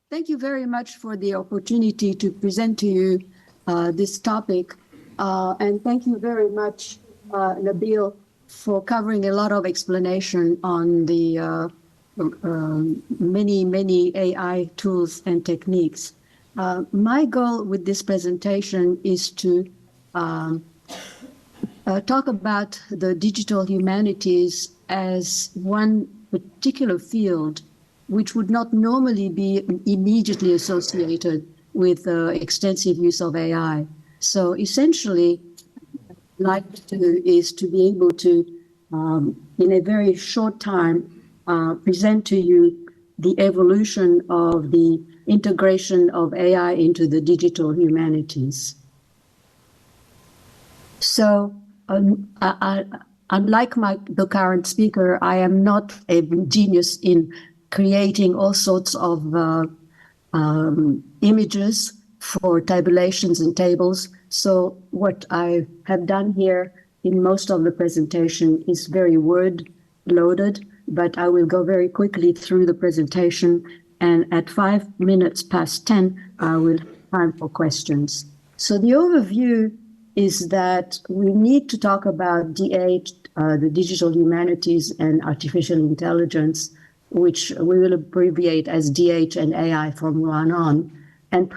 Thank you very much for the opportunity to present to you this topic. And thank you very much, Nabil, for covering a lot of explanation on the many AI tools and techniques. My goal with this presentation is to talk about the digital humanities as one particular field which would not normally be immediately associated with extensive use of AI. So essentially, like is to be able to, in a very short time, present to you the evolution of the integration of AI into the digital humanities. So, unlike the current speaker, I am not a genius in creating all sorts of images for tabulations and tables. So what I have done here in most of the presentation is very word loaded, but I will go very quickly through the presentation, and at 5 minutes past 10, I will have time for questions. So the overview is that we need to talk about DH, the digital humanities and artificial intelligence, which we will abbreviate as DH and AI from now on, and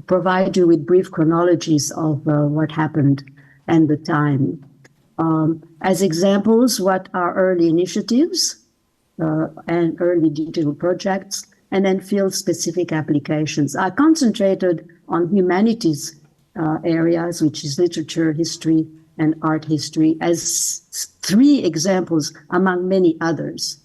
provide you with brief chronologies of what happened and the time. As examples, what are early initiatives and early digital projects, and then field-specific applications. I concentrated on humanities areas, which is literature, history, and art history, as 3 examples among many others.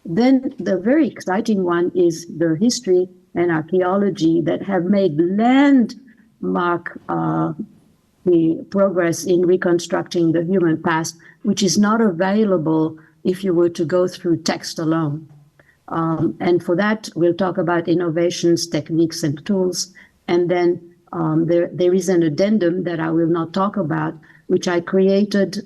Then the very exciting one is the history and archaeology that have made landmark the progress in reconstructing the human past, which is not available if you were to go through text alone. And for that, we'll talk about innovations, techniques, and tools. And then there is an addendum that I will not talk about, which I created.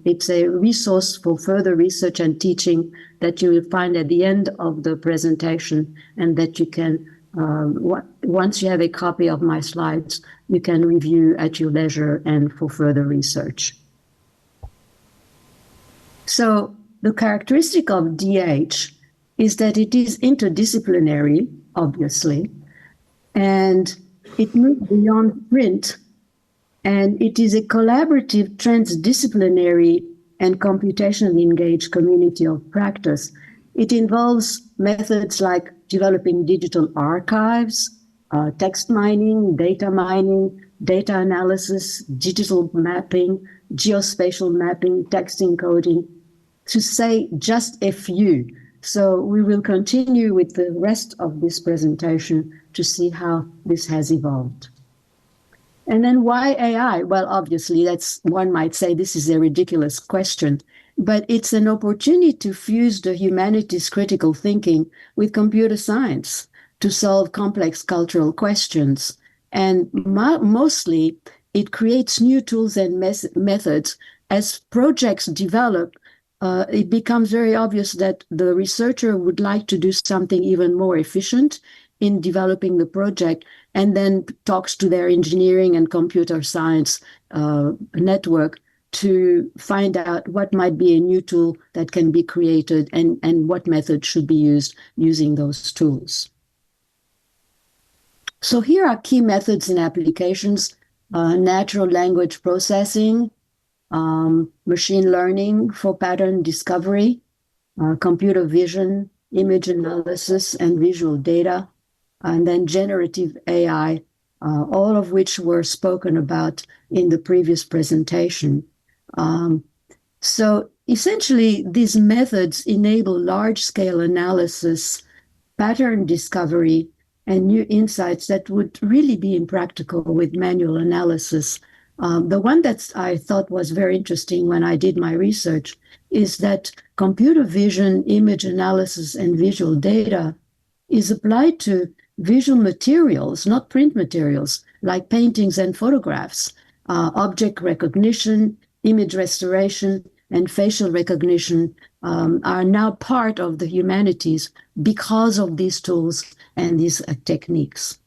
It's a resource for further research and teaching that you will find at the end of the presentation, and that you can, once you have a copy of my slides, you can review at your leisure and for further research. So the characteristic of DH is that it is interdisciplinary, obviously, and it moves beyond print, and it is a collaborative, transdisciplinary, and computationally engaged community of practice. It involves methods like developing digital archives, text mining, data analysis, digital mapping, geospatial mapping, text encoding, to say just a few. So we will continue with the rest of this presentation to see how this has evolved. And then why AI? Well, obviously, one might say this is a ridiculous question, but it's an opportunity to fuse the humanities critical thinking with computer science to solve complex cultural questions. And mostly, it creates new tools and methods. As projects develop, it becomes very obvious that the researcher would like to do something even more efficient in developing the project, and then talks to their engineering and computer science network to find out what might be a new tool that can be created and what method should be used using those tools. So here are key methods and applications: natural language processing, machine learning for pattern discovery, computer vision, image analysis, and visual data, and then generative AI, all of which were spoken about in the previous presentation. So essentially, these methods enable large-scale analysis, pattern discovery, and new insights that would really be impractical with manual analysis. The one that I thought was very interesting when I did my research is that computer vision, image analysis, and visual data is applied to visual materials, not print materials, like paintings and photographs, object recognition, image restoration, and facial recognition are now part of the humanities because of these tools and these techniques.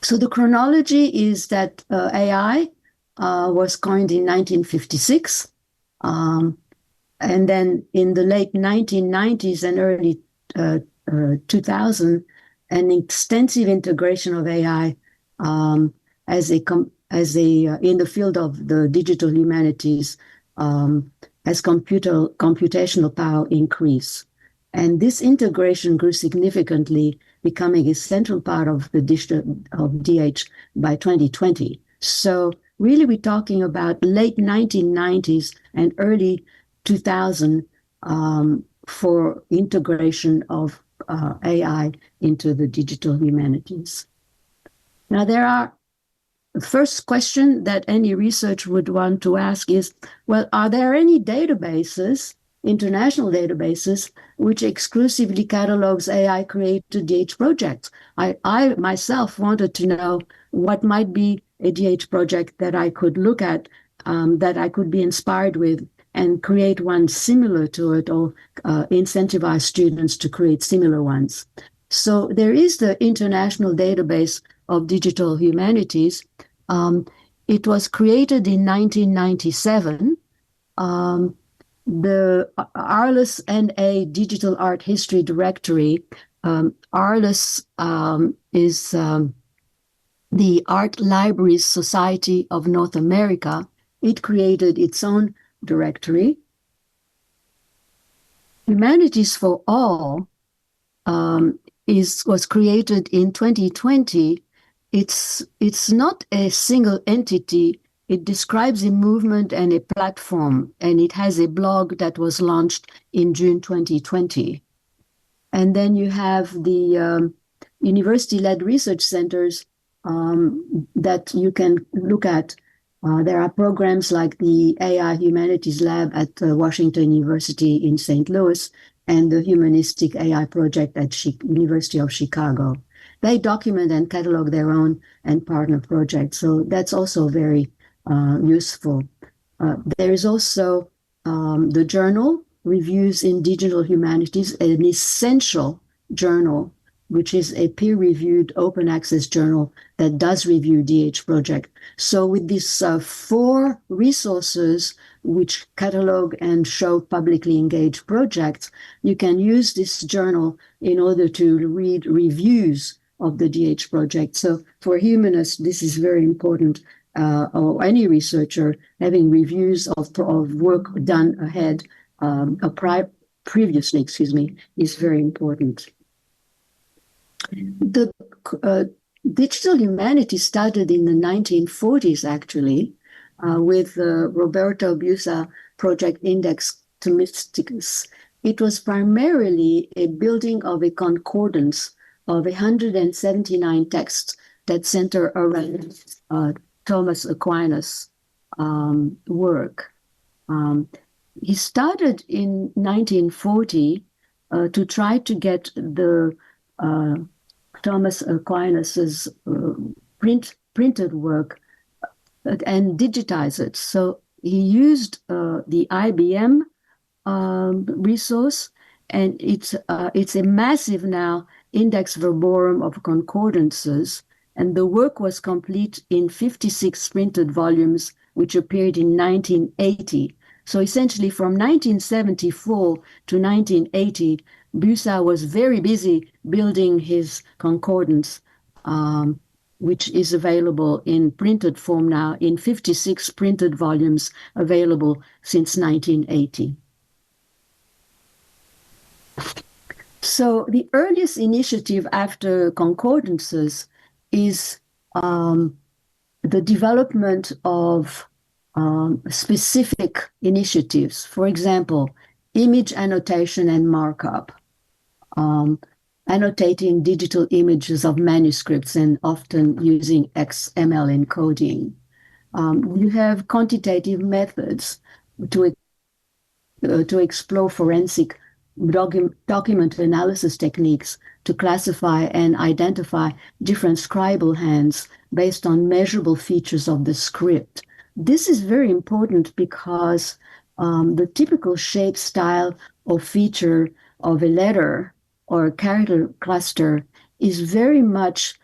So the chronology is that AI was coined in 1956. And then in the late 1990s and early 2000, an extensive integration of AI in the field of the digital humanities as computational power increased. And this integration grew significantly, becoming a central part of the DH by 2020. So really, we're talking about late 1990s and early 2000 for integration of AI into the digital humanities. Now, the first question that any researcher would want to ask is, well, are there any databases, international databases, which exclusively catalogs AI-created DH projects? I myself wanted to know what might be a DH project that I could look at, that I could be inspired with, and create one similar to it, or incentivize students to create similar ones. So there is the International Database of Digital Humanities. It was created in 1997. The ARLIS NA Digital Art History Directory. ARLIS is the Art Libraries Society of North America. It created its own directory. Humanities for All was created in 2020. It's not a single entity. It describes a movement and a platform, and it has a blog that was launched in June 2020. And then you have the university-led research centers that you can look at. There are programs like the AI Humanities Lab at Washington University in St. Louis and the Humanistic AI Project at University of Chicago. They document and catalog their own and partner projects, so that's also very useful. There is also the journal, Reviews in Digital Humanities, an essential journal, which is a peer-reviewed open access journal that does review DH project. So with these 4 resources which catalog and show publicly engaged projects, you can use this journal in order to read reviews of the DH project. So for humanists, this is very important, or any researcher having reviews of work done ahead, previously, is very important. The digital humanities started in the 1940s, actually, with the Roberto Busa project index Thomisticus. It was primarily a building of a concordance of 179 texts that center around Thomas Aquinas' work. He started in 1940 to try to get the Thomas Aquinas' printed work and digitize it. So he used the IBM resource, and it's a massive now index verborum of concordances, and the work was complete in 56 printed volumes, which appeared in 1980. So essentially from 1974 to 1980, Busa was very busy building his concordance, which is available in printed form now in 56 printed volumes available since 1980. So the earliest initiative after concordances is the development of specific initiatives. For example, image annotation and markup, annotating digital images of manuscripts and often using XML encoding. You have quantitative methods to explore forensic document analysis techniques to classify and identify different scribal hands based on measurable features of the script. this is very important because the typical shape, style, or feature of a letter or a character cluster is very much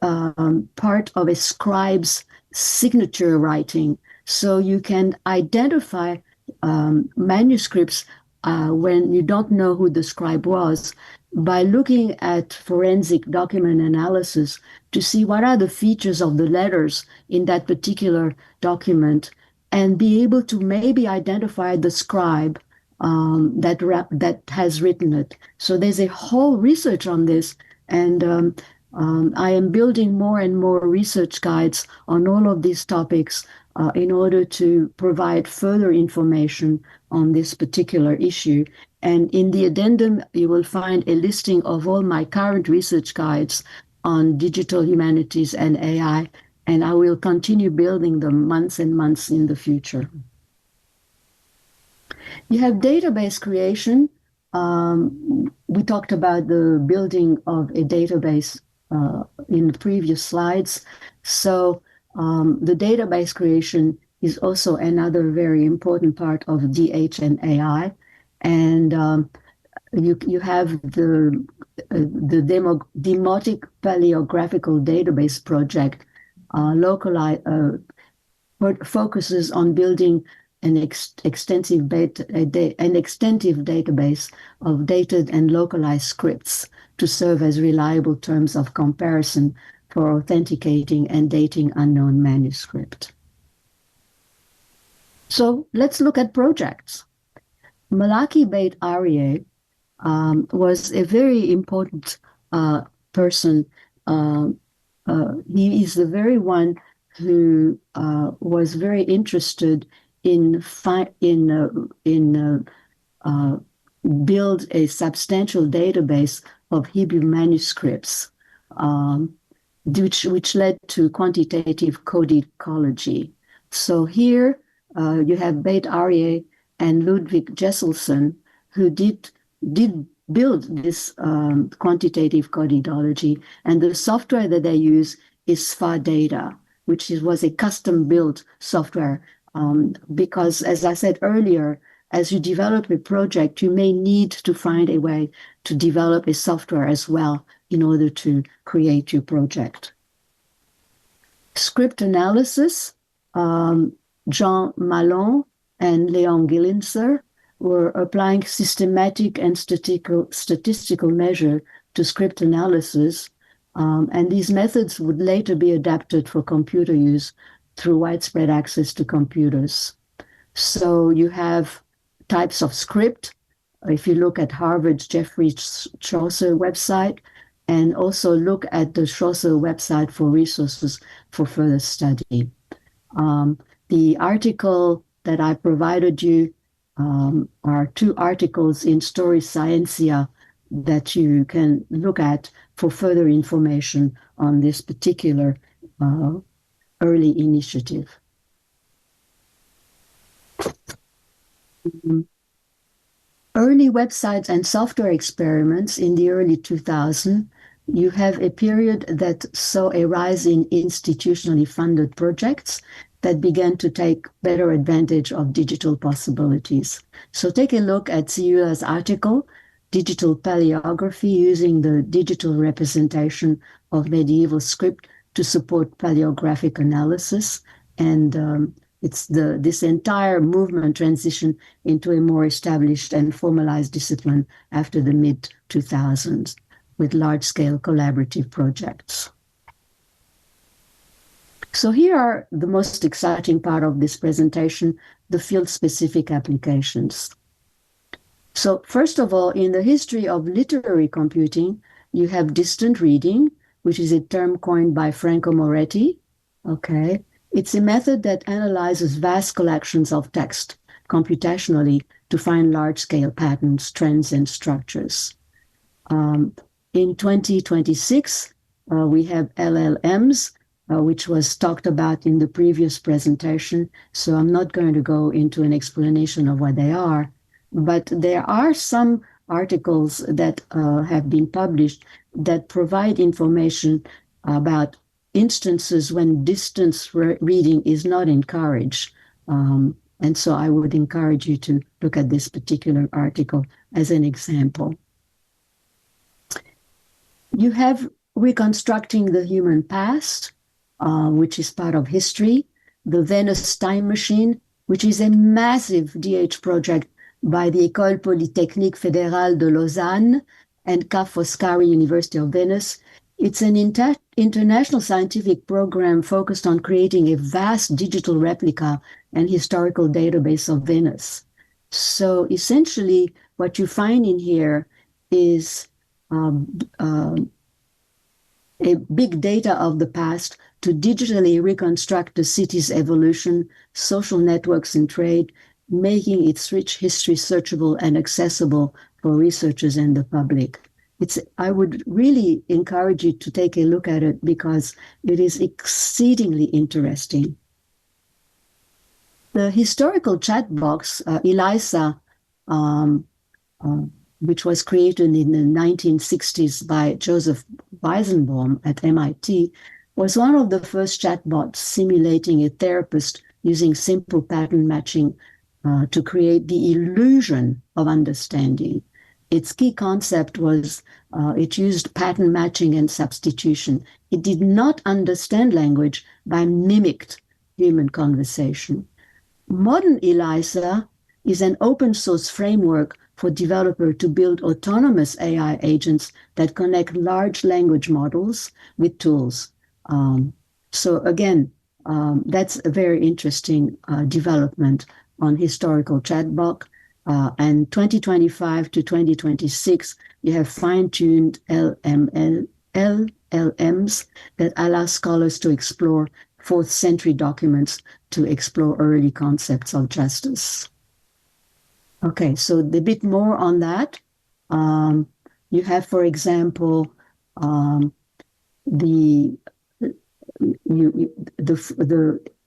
part of a scribe's signature writing. So you can identify manuscripts when you don't know who the scribe was by looking at forensic document analysis to see what are the features of the letters in that particular document and be able to maybe identify the scribe that has written it. So there's a whole research on this, and I am building more and more research guides on all of these topics in order to provide further information on this particular issue. And in the addendum, you will find a listing of all my current research guides on digital humanities and AI, and I will continue building them months and months in the future. You have database creation. We talked about the building of a database in the previous slides. So the database creation is also another very important part of DH and AI. And you have the Demotic Paleographical Database Project focuses on building an extensive database of dated and localized scripts to serve as reliable terms of comparison for authenticating and dating unknown manuscript. So let's look at projects. Malachi Beit-Aryeh was a very important person. He is the very one who was very interested in build a substantial database of Hebrew manuscripts, which led to quantitative codicology. So here you have Beit-Aryeh and Ludwig Jesselson, who did build this quantitative codicology, and the software that they use is SFA-Data, which was a custom-built software. Because, as I said earlier, as you develop a project, you may need to find a way to develop a software as well in order to create your project. Script analysis, Jean Malon and Leon Gillinser were applying systematic and statistical measure to script analysis, and these methods would later be adapted for computer use through widespread access to computers. So you have types of script, if you look at Harvard's Jeffrey Chaucer website, and also look at the Chaucer website for resources for further study. The article that I provided you are two articles in Story Scientia that you can look at for further information on this particular early initiative. Early websites and software experiments in the early 2000s, you have a period that saw a rise in institutionally funded projects that began to take better advantage of digital possibilities. So take a look at Ciula's article, Digital Paleography, using the digital representation of medieval script to support paleographic analysis. And this entire movement transition into a more established and formalized discipline after the mid-2000s with large-scale collaborative projects. So here are the most exciting part of this presentation, the field-specific applications. So first of all, in the history of literary computing, you have distant reading, which is a term coined by Franco Moretti. Okay, it's a method that analyzes vast collections of text computationally to find large-scale patterns, trends, and structures. In 2026, we have LLMs, which was talked about in the previous presentation. So I'm not going to go into an explanation of what they are, but there are some articles that have been published that provide information about instances when distance reading is not encouraged. And so I would encourage you to look at this particular article as an example. You have Reconstructing the Human Past, which is part of history, the Venice Time Machine, which is a massive DH project by the École Polytechnique Fédérale de Lausanne and Ca' Foscari University of Venice. It's an international scientific program focused on creating a vast digital replica and historical database of Venice. So essentially, what you find in here is a big data of the past to digitally reconstruct the city's evolution, social networks, and trade, making its rich history searchable and accessible for researchers and the public. I would really encourage you to take a look at it because it is exceedingly interesting. The historical chat box, ELISA, which was created in the 1960s by Joseph Weizenbaum at MIT, was one of the first chatbots simulating a therapist using simple pattern matching to create the illusion of understanding. Its key concept was it used pattern matching and substitution. It did not understand language, but mimicked human conversation. Modern ELISA is an open source framework for developers to build autonomous AI agents that connect large language models with tools. So again, that's a very interesting development on historical chatbot. And 2025 to 2026, you have fine-tuned LLMs that allow scholars to explore 4th century documents to explore early concepts of justice. Okay, so a bit more on that. You have, for example, the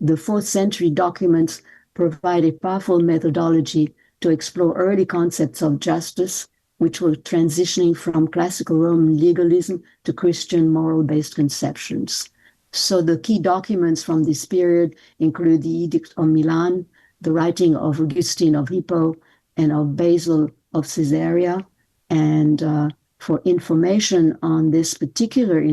4th century documents provide a powerful methodology to explore early concepts of justice, which were transitioning from classical Roman legalism to Christian moral-based conceptions. So the key documents from this period include the Edict of Milan, the writing of Augustine of Hippo, and of Basil of Caesarea. And for information on this particular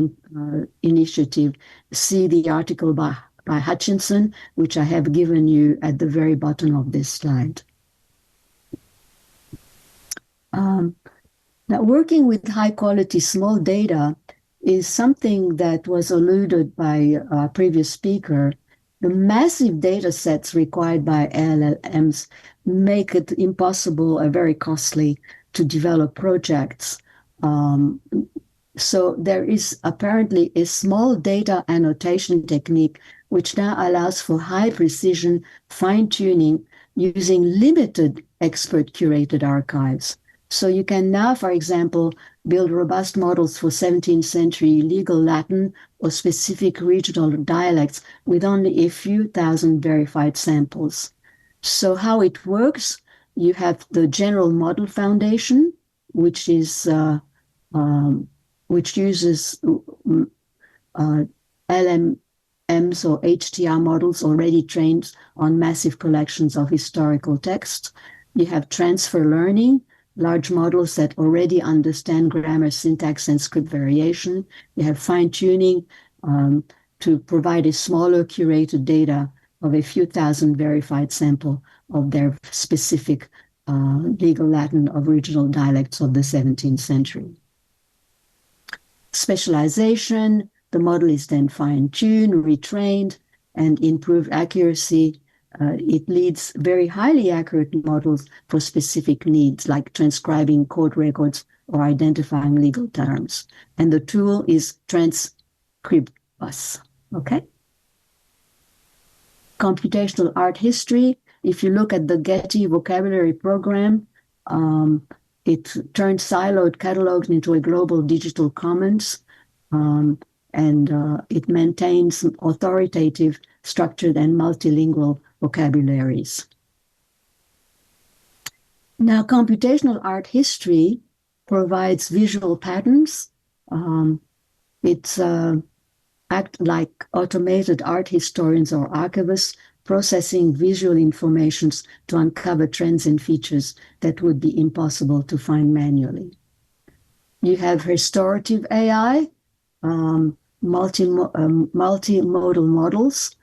initiative, see the article by Hutchinson, which I have given you at the very bottom of this slide. Now, working with high-quality small data is something that was alluded by a previous speaker. The massive data sets required by LLMs make it impossible or very costly to develop projects. So there is apparently a small data annotation technique which now allows for high precision fine-tuning using limited expert-curated archives. So you can now, for example, build robust models for 17th century legal Latin or specific regional dialects with only a few thousand verified samples. So how it works, you have the General Model Foundation, which is which uses LMMs or HTR models already trained on massive collections of historical text. You have transfer learning, large models that already understand grammar, syntax, and script variation. You have fine-tuning to provide a smaller curated data of a few thousand verified sample of their specific legal Latin of regional dialects of the 17th century. Specialization, the model is then fine-tuned, retrained, and improved accuracy. It leads very highly accurate models for specific needs, like transcribing court records or identifying legal terms. And the tool is Transcribus, okay? Computational art history, if you look at the Getty vocabulary program, it turned siloed catalogs into a global digital commons, and it maintains authoritative, structured, and multilingual vocabularies. Now, computational art history provides visual patterns. It's act like automated art historians or archivists, processing visual informations to uncover trends and features that would be impossible to find manually. You have restorative AI, multimodal models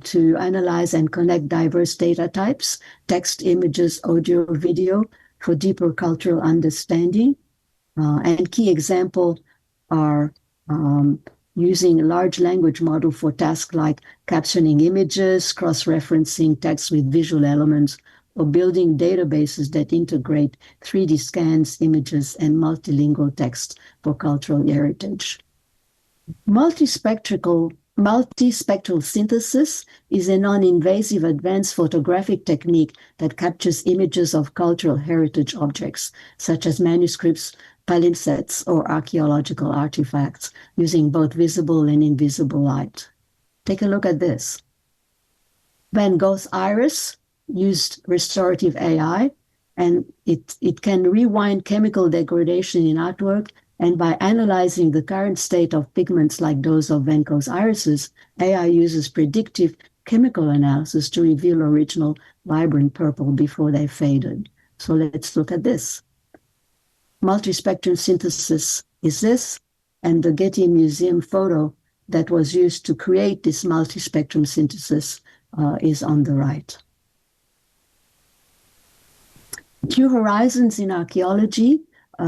to analyze and connect diverse data types, text, images, audio, video, for deeper cultural understanding. And key examples are using a large language model for tasks like captioning images, cross-referencing text with visual elements, or building databases that integrate 3D scans, images, and multilingual text for cultural heritage. Multispectral synthesis is a non-invasive advanced photographic technique that captures images of cultural heritage objects, such as manuscripts, palimpsests, or archaeological artifacts, using both visible and invisible light. Take a look at this. Van Gogh's iris used restorative AI, and it can rewind chemical degradation in artwork, and by analyzing the current state of pigments like those of Van Gogh's irises, AI uses predictive chemical analysis to reveal original vibrant purple before they faded. So let's look at this. Multispectrum synthesis is this, and the Getty Museum photo that was used to create this multispectrum synthesis is on the right. New horizons in archaeology.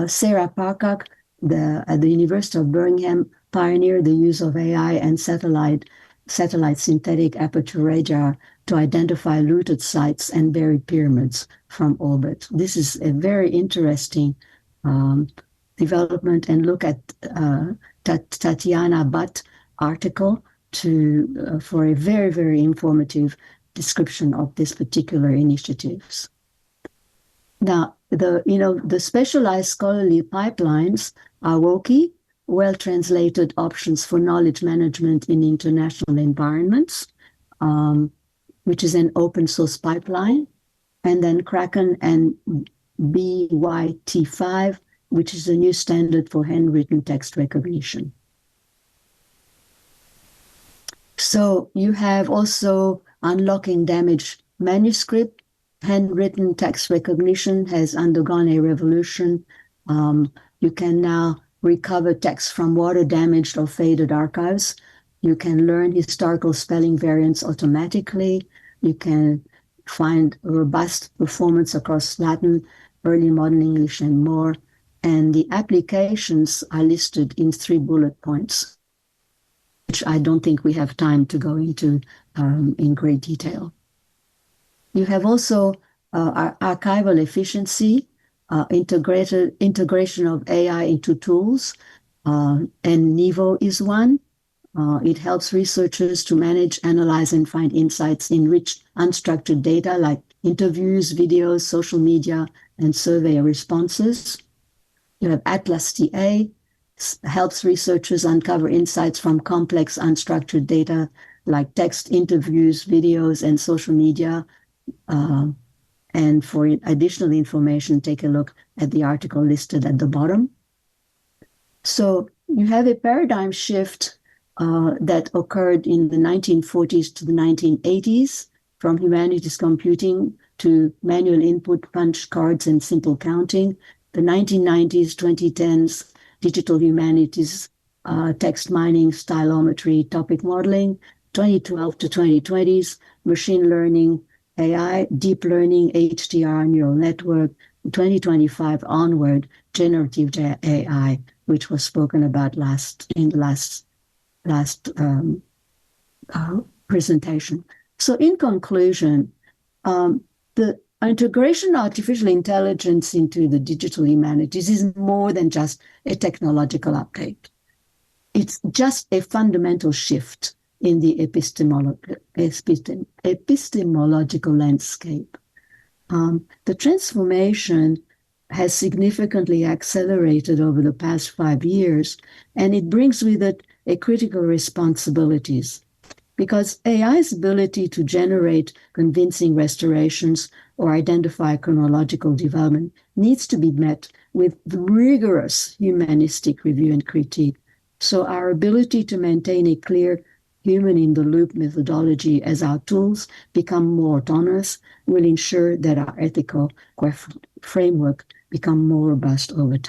Sarah Parcock at the University of Birmingham pioneered the use of AI and satellite synthetic aperture radar to identify looted sites and buried pyramids from orbit. This is a very interesting development, and look at Tatiana Butt article for a very, very informative description of this particular initiatives. Now, the specialized scholarly pipelines are WOKI, well-translated options for knowledge management in international environments, which is an open source pipeline, and then Kraken and BYT5, which is a new standard for handwritten text recognition. So you have also unlocking damaged manuscript. Handwritten text recognition has undergone a revolution. You can now recover text from water-damaged or faded archives. You can learn historical spelling variants automatically. You can find robust performance across Latin, early modern English, and more. And the applications are listed in 3 bullet points, which I don't think we have time to go into in great detail. You have also archival efficiency, integration of AI into tools, and Nivo is one. It helps researchers to manage, analyze, and find insights in rich, unstructured data like interviews, videos, social media, and survey responses. You have Atlas TA, helps researchers uncover insights from complex, unstructured data like text, interviews, videos, and social media. And for additional information, take a look at the article listed at the bottom. So you have a paradigm shift that occurred in the 1940s to the 1980s, from humanities computing to manual input, punch cards, and simple counting. The 1990s, 2010s, digital humanities, text mining, stylometry, topic modeling. 2012 to 2020s, machine learning, AI, deep learning, HDR, neural network. 2025 onward, generative AI, which was spoken about in the last presentation. So in conclusion, the integration of artificial intelligence into the digital humanities is more than just a technological update. It's just a fundamental shift in the epistemological landscape. The transformation has significantly accelerated over the past 5 years, and it brings with it a critical responsibilities, because AI's ability to generate convincing restorations or identify chronological development needs to be met with rigorous humanistic review and critique, So our ability to maintain a clear human-in-the-loop methodology as our tools become more autonomous will ensure that our ethical framework become more robust over time.